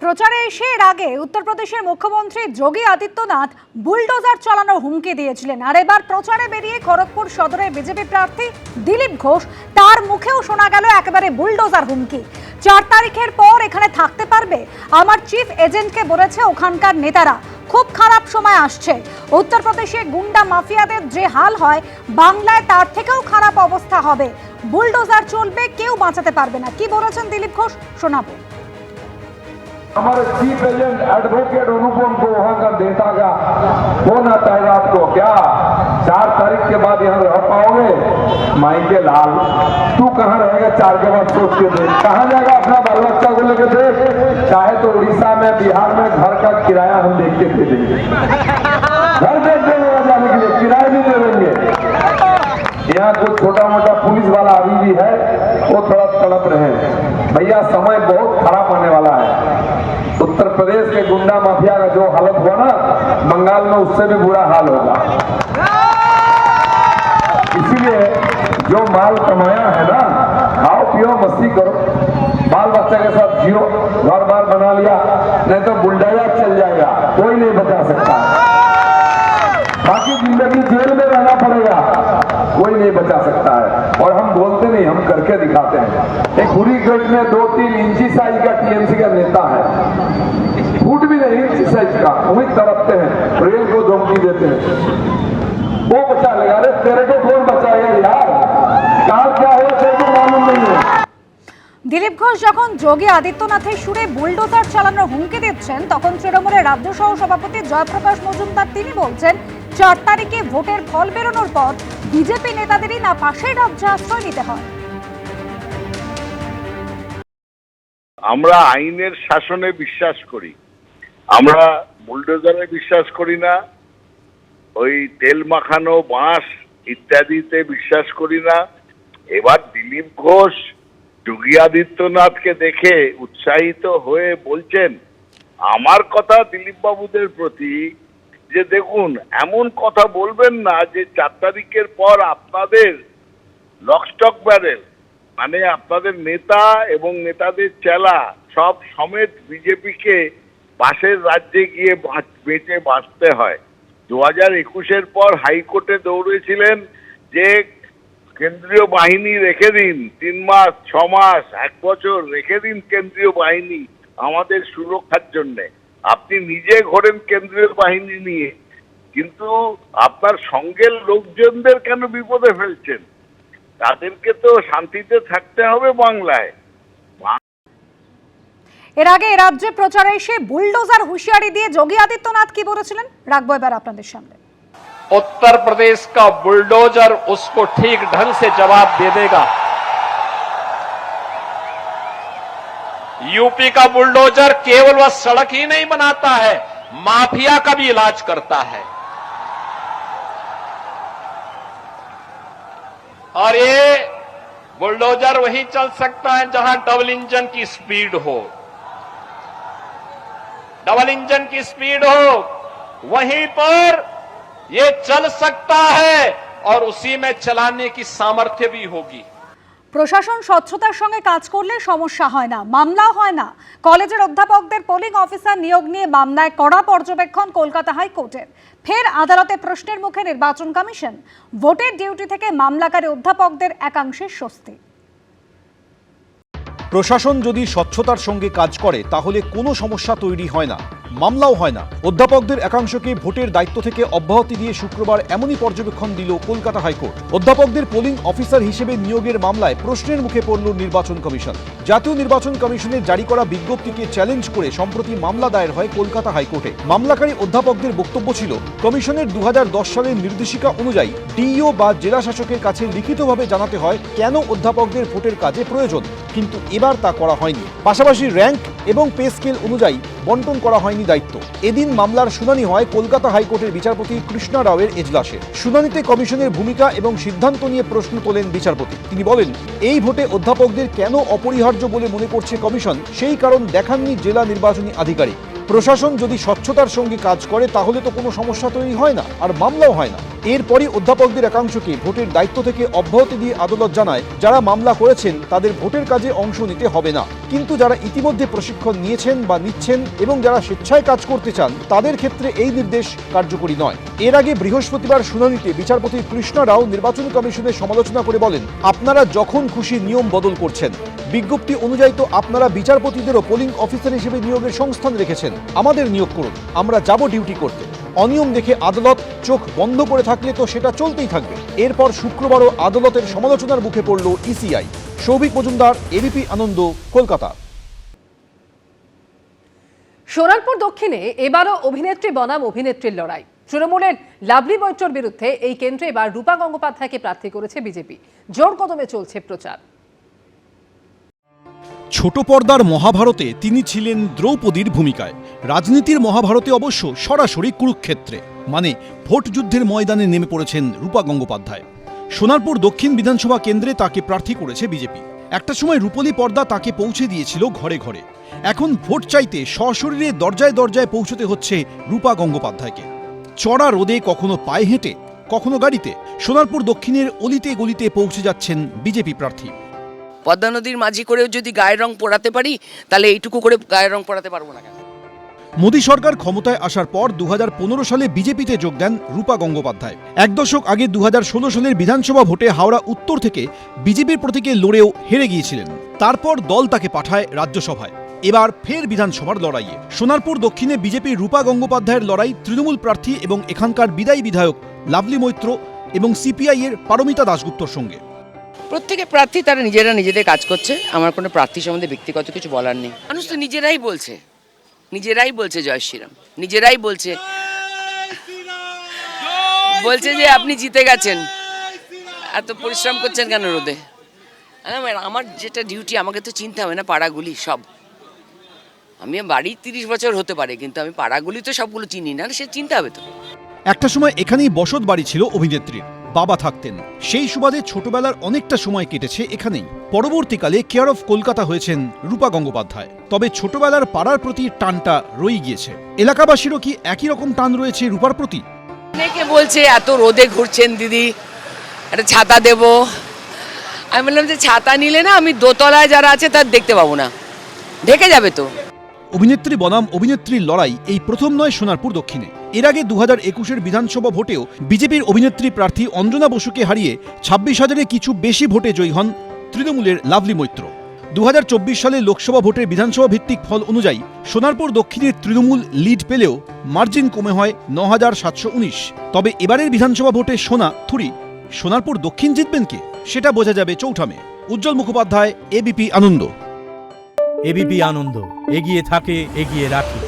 প্রচারে এসে এর আগে উত্তরপ্রদেশের মুখ্যমন্ত্রী যোগী আদিত্যনাথ বুলডোজার চালানোর হুমকি দিয়েছিলেন। আর এবার প্রচারে বেরিয়ে খড়গপুর সদরের বিজেপি প্রার্থী দিলীপ ঘোষ, তার মুখেও শোনা গেল একেবারে বুলডোজার হুমকি। 4 তারিখের পর এখানে থাকতে পারবে। আমার চিফ এজেন্টকে বলেছে ওখানকার নেতারা। খুব খারাপ সময় আসছে। উত্তরপ্রদেশে গুন্ডা মাফিয়াদের যে হাল হয়, বাংলায় তার থেকেও খারাপ অবস্থা হবে। বুলডোজার চলবে, কেউ বাঁচাতে পারবে না। কি বলেছেন দিলীপ ঘোষ শোনাবো। हमारे चीफ एजेंट एडवोकेट अनुपम को वहां का नेता का फोन आता है रात को, क्या 4 तारीख के बाद यहाँ रह पाओगे? माई के लाल, तू कहाँ रहेगा? 4 के बाद सोच के देख, कहाँ जाएगा अपना बाल बच्चा को लेकर देख। चाहे तो उड़ीसा में, बिहार में घर का किराया हम देख के दे देंगे, घर देख देंगे जाने के लिए, किराया भी दे देंगे। यहाँ कुछ छोटा मोटा पुलिस वाला अभी भी है, वो थोड़ा तड़प रहे हैं। भैया समय बहुत खराब आने वाला है। उत्तर प्रदेश के गुंडा माफिया का जो हालत हुआ ना, बंगाल में उससे भी बुरा हाल होगा। इसीलिए जो माल कमाया है ना, खाओ पियो मस्ती करो, बाल बच्चे के साथ जियो, घर बार बना लिया, नहीं तो बुलडोजर चल जाएगा, कोई नहीं बचा सकता। बाकी जिंदगी जेल में रहना पड़ेगा, कोई नहीं बचा सकता है। और हम बोलते नहीं, हम करके दिखाते हैं। एक पूरी गेट में 2-3 इंची साइज का टीएमसी का नेता है, फूट भी नहीं इंची साइज का, वही तड़पते हैं, रेल को धमकी देते हैं, वो बचा लेगा। अरे तेरे को कौन बचाएगा यार? काल क्या हो तेरे को मालूम नहीं है। দিলীপ ঘোষ যখন যোগী আদিত্যনাথের সুরে বুলডোজার চালানোর হুমকি দিচ্ছেন, তখন তৃণমূলের রাজ্য সহ সভাপতি জয়প্রকাশ মজুমদার তিনি বলছেন 4 তারিখে ভোটের ফল বেরোনোর পর বিজেপি নেতাদেরই না পাশের রাজ্যে আশ্রয় নিতে হয়। আমরা আইনের শাসনে বিশ্বাস করি, আমরা বুলডোজারে বিশ্বাস করি না, ওই তেল মাখানো বাঁশ ইত্যাদিতে বিশ্বাস করি না। এবার দিলীপ ঘোষ যোগী আদিত্যনাথকে দেখে উৎসাহিত হয়ে বলছেন, আমার কথা দিলীপ বাবুদের প্রতি যে দেখুন, এমন কথা বলবেন না যে 4 তারিখের পর আপনাদের লকস্টক ব্যারেল, মানে আপনাদের নেতা এবং নেতাদের চেলা সব সমেত বিজেপিকে পাশের রাজ্যে গিয়ে বেঁচে বাঁচতে হয়। 2021-এর পর হাইকোর্টে দৌড়েছিলেন যে কেন্দ্রীয় বাহিনী রেখে দিন, 3 মাস 6 মাস 1 বছর রেখে দিন কেন্দ্রীয় বাহিনী আমাদের সুরক্ষার জন্য। আপনি নিজে ঘোরেন কেন্দ্রীয় বাহিনী নিয়ে, কিন্তু আপনার সঙ্গের লোকজনদের কেন বিপদে ফেলছেন? তাদেরকে তো শান্তিতে থাকতে হবে বাংলায়। এর আগে রাজ্যে প্রচারে এসে বুলডোজার হুঁশিয়ারি দিয়ে যোগী আদিত্যনাথ কি বলেছিলেন রাখবো এবার আপনাদের সামনে। उत्तर प्रदेश का बुलडोजर उसको ठीक ढंग से जवाब दे देगा। यूपी का बुलडोजर केवल वह सड़क ही नहीं बनाता है, माफिया का भी इलाज करता है। और ये बुलडोजर वहीं चल सकता है जहां डबल इंजन की स्पीड हो, डबल इंजन की स्पीड हो, वहीं पर ये चल सकता है और उसी में चलाने की सामर्थ्य भी होगी। প্রশাসন স্বচ্ছতার সঙ্গে কাজ করলে সমস্যা হয় না, মামলাও হয় না। কলেজের অধ্যাপকদের পোলিং অফিসার নিয়োগ নিয়ে মামলায় কড়া পর্যবেক্ষণ কলকাতা হাইকোর্টের। ফের আদালতে প্রশ্নের মুখে নির্বাচন কমিশন। ভোটের ডিউটি থেকে মামলাকারী অধ্যাপকদের একাংশের স্বস্তি। প্রশাসন যদি স্বচ্ছতার সঙ্গে কাজ করে তাহলে কোনো সমস্যা তৈরি হয় না, মামলাও হয় না। অধ্যাপকদের একাংশকে ভোটের দায়িত্ব থেকে অব্যাহতি দিয়ে শুক্রবার এমনই পর্যবেক্ষণ দিল কলকাতা হাইকোর্ট। অধ্যাপকদের পোলিং অফিসার হিসেবে নিয়োগের মামলায় প্রশ্নের মুখে পড়ল নির্বাচন কমিশন। জাতীয় নির্বাচন কমিশনের জারি করা বিজ্ঞপ্তিকে চ্যালেঞ্জ করে সম্প্রতি মামলা দায়ের হয় কলকাতা হাইকোর্টে। মামলাকারী অধ্যাপকদের বক্তব্য ছিল, কমিশনের 2010 সালের নির্দেশিকা অনুযায়ী ডিইও বা জেলা শাসকের কাছে লিখিতভাবে জানাতে হয় কেন অধ্যাপকদের ভোটের কাজে প্রয়োজন, কিন্তু এবার তা করা হয়নি। পাশাপাশি র্যাঙ্ক এবং পে স্কেল অনুযায়ী বন্টন করা হয়নি দায়িত্ব। এদিন মামলার শুনানি হয় কলকাতা হাইকোর্টের বিচারপতি কৃষ্ণা রাওয়ের এজলাসে। শুনানিতে কমিশনের ভূমিকা এবং সিদ্ধান্ত নিয়ে প্রশ্ন তোলেন বিচারপতি। তিনি বলেন, এই ভোটে অধ্যাপকদের কেন অপরিহার্য বলে মনে করছে কমিশন, সেই কারণ দেখাননি জেলা নির্বাচনী আধিকারিক। প্রশাসন যদি স্বচ্ছতার সঙ্গে কাজ করে তাহলে তো কোনো সমস্যা তৈরি হয় না, আর মামলাও হয় না। এরপরই অধ্যাপকদের একাংশকে ভোটের দায়িত্ব থেকে অব্যাহতি দিয়ে আদালত জানায় যারা মামলা করেছেন তাদের ভোটের কাজে অংশ নিতে হবে না, কিন্তু যারা ইতিমধ্যে প্রশিক্ষণ নিয়েছেন বা নিচ্ছেন এবং যারা স্বেচ্ছায় কাজ করতে চান তাদের ক্ষেত্রে এই নির্দেশ কার্যকরী নয়। এর আগে বৃহস্পতিবার শুনানিতে বিচারপতি কৃষ্ণা রাও নির্বাচন কমিশনের সমালোচনা করে বলেন, আপনারা যখন খুশি নিয়ম বদল করছেন, বিজ্ঞপ্তি অনুযায়ী তো আপনারা বিচারপতিদেরও পোলিং অফিসার হিসেবে নিয়োগের সংস্থান রেখেছেন, আমাদের নিয়োগ করুন, আমরা যাব ডিউটি করতে। অনিয়ম দেখে আদালত চোখ বন্ধ করে থাকলে তো সেটা চলতেই থাকবে। এরপর শুক্রবারও আদালতের সমালোচনার মুখে পড়ল ইসিআই। সৌভিক মজুমদার, এবিপি আনন্দ, কলকাতা। সোনারপুর দক্ষিণে এবারও অভিনেত্রী বনাম অভিনেত্রীর লড়াই। তৃণমূলের লাভলি মৈত্রর বিরুদ্ধে এই কেন্দ্রে এবার রূপা গঙ্গোপাধ্যায়কে প্রার্থী করেছে বিজেপি। জোর কদমে চলছে প্রচার। ছোট পর্দার মহাভারতে তিনি ছিলেন দ্রৌপদীর ভূমিকায়, রাজনীতির মহাভারতে অবশ্য সরাসরি কুরুক্ষেত্রে, মানে ভোট যুদ্ধের ময়দানে নেমে পড়েছেন রূপা গঙ্গোপাধ্যায়। সোনারপুর দক্ষিণ বিধানসভা কেন্দ্রে তাকে প্রার্থী করেছে বিজেপি। একটা সময় রূপলী পর্দা তাকে পৌঁছে দিয়েছিল ঘরে ঘরে। এখন ভোট চাইতে সশরীরে দরজায় দরজায় পৌঁছতে হচ্ছে রূপা গঙ্গোপাধ্যায়কে। চড়া রোদে কখনো পায়ে হেঁটে, কখনো গাড়িতে সোনারপুর দক্ষিণের অলিতে গলিতে পৌঁছে যাচ্ছেন বিজেপি প্রার্থী। পদ্মা নদীর মাঝি করেও যদি গায়ের রং পোড়াতে পারি, তাহলে এইটুকু করে গায়ের রং পোড়াতে পারবো না কেন? মোদী সরকার ক্ষমতায় আসার পর 2015 সালে বিজেপিতে যোগ দেন রূপা গঙ্গোপাধ্যায়। এক দশক আগে 2016 সালের বিধানসভা ভোটে হাওড়া উত্তর থেকে বিজেপির প্রতীকে লড়েও হেরে গিয়েছিলেন। তারপর দল তাকে পাঠায় রাজ্যসভায়। এবার ফের বিধানসভার লড়াইয়ে সোনারপুর দক্ষিণে বিজেপির রূপা গঙ্গোপাধ্যায়ের লড়াই তৃণমূল প্রার্থী এবং এখানকার বিদায়ী বিধায়ক লাভলি মৈত্র এবং সিপিআই এর পারমিতা দাশগুপ্তর সঙ্গে। প্রত্যেকে প্রার্থী তারা নিজেদের কাজ করছে, আমার কোনো প্রার্থী সম্বন্ধে ব্যক্তিগত কিছু বলার নেই। মানুষ তো নিজেরাই বলছে জয় শ্রীরাম, নিজেরাই বলছে যে আপনি জিতে গেছেন, এত পরিশ্রম করছেন কেন রোদে? আমার যেটা ডিউটি, আমাকে তো চিনতে হবে না পাড়াগুলি সব। আমি বাড়ি 30 বছর হতে পারে, কিন্তু আমি পাড়াগুলি তো সবগুলো চিনি না, সে চিনতে হবে তো। একটা সময় এখানেই বসত বাড়ি ছিল অভিনেত্রীর, বাবা থাকতেন। সেই সুবাদে ছোটবেলার অনেকটা সময় কেটেছে এখানেই। পরবর্তীকালে কেয়ার অফ কলকাতা হয়েছেন রূপা গঙ্গোপাধ্যায়। তবে ছোটবেলার পাড়ার প্রতি টানটা রয়ে গিয়েছে। এলাকাবাসীরও কি একই রকম টান রয়েছে রূপার প্রতি? অনেকে বলছে এত রোদে ঘুরছেন দিদি, একটা ছাতা দেব। আমি বললাম যে ছাতা নিলে না আমি দোতলায় যারা আছে তার দেখতে পাবো না, ঢেকে যাবে তো। অভিনেত্রী বনাম অভিনেত্রীর লড়াই এই প্রথম নয় সোনারপুর দক্ষিণে। এর আগে 2021 বিধানসভা ভোটেও বিজেপির অভিনেত্রী প্রার্থী অঞ্জনা বসুকে হারিয়ে 26,000-এ কিছু বেশি ভোটে জয়ী হন তৃণমূলের লাভলি মৈত্র। 2024 সালে লোকসভা ভোটের বিধানসভা ভিত্তিক ফল অনুযায়ী সোনারপুর দক্ষিণের তৃণমূল লিড পেলেও মার্জিন কমে হয় 9,719। তবে এবারের বিধানসভা ভোটে সোনারপুর দক্ষিণ জিতবেন কে, সেটা বোঝা যাবে চৌঠামে। উজ্জ্বল মুখোপাধ্যায়, এবিপি আনন্দ। এবিপি আনন্দ, এগিয়ে থাকে, এগিয়ে রাখে।